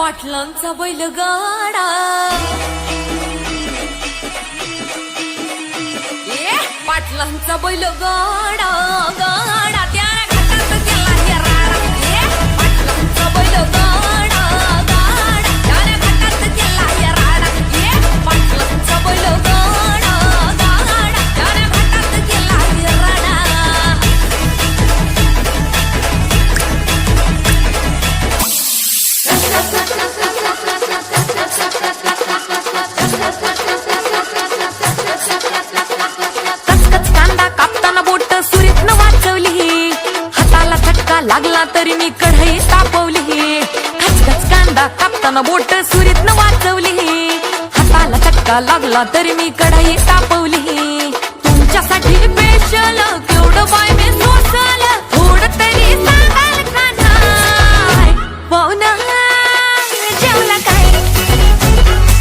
पाटलांचा बैलगाडा पाटलांचा बैलगाडा गाडा त्याने घाटात केला हे राडा पाटलांचा बैलगाडा गाडा त्याने घाटात केला हे राडा पाटलांचा बैलगाडा गाडा त्याने घाटात केला हे राडा लागला तरी मी कढई तापवली खचखच कांदा कापताना बोट सुरीत न वाचवली हाताला चटका लागला तरी मी कढई तापवली तुमच्यासाठी स्पेशल केवढं बाय मी सोसल थोडं तरी सांगाल का नाही पाहुणा जेवला काय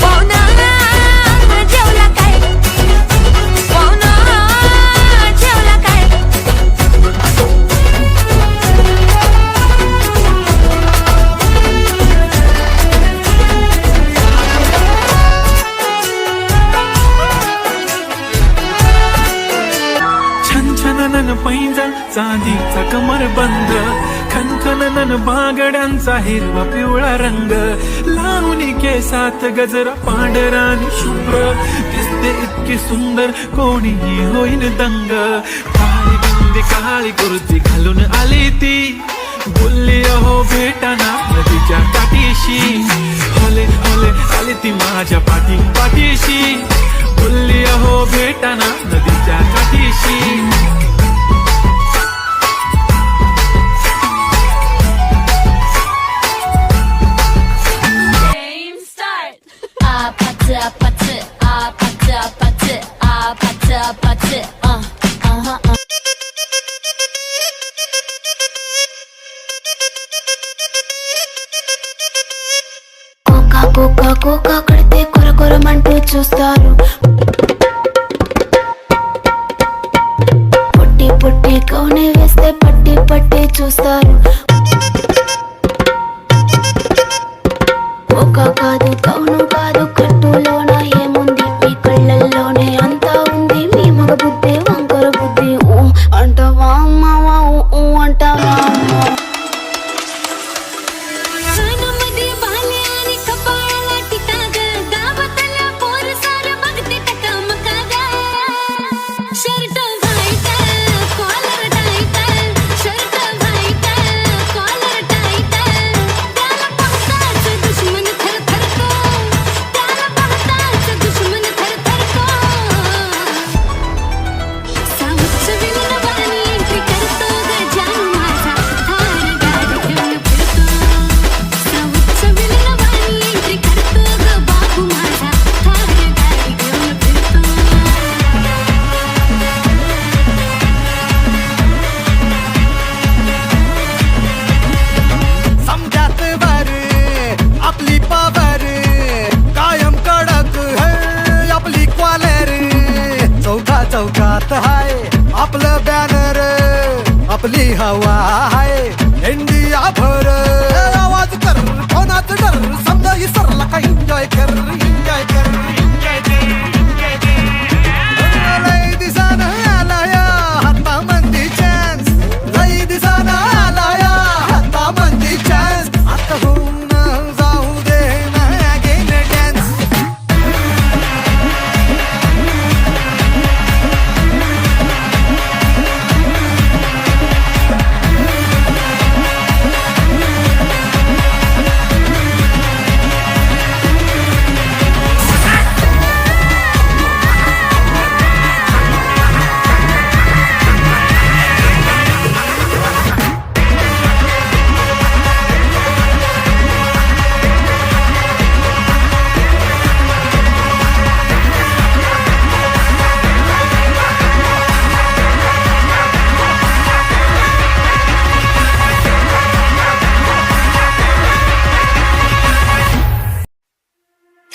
पाहुणा जेवला काय पाहुणा जेवला काय छनछनन पैंजण चांदीचा कमर बंद खनखनन बागड्यांचा हिरवा पिवळा रंग लावणी केसात गजरा पांढरा आणि शुभ्र दिसते इतकी सुंदर कोणीही होईन दंग काळी बिंदी काळी कुर्ती घालून आली ती बोलली अहो भेटाना नदीच्या काठीशी होले होले आली ती माझ्या पाठीशी बोलली अहो भेटाना नदीच्या काठीशी కోకా కడితే కొర కొరమంటూ చూస్తారు పొట్టి పొట్టి కౌనే వేస్తే పట్టి పట్టి చూస్తారు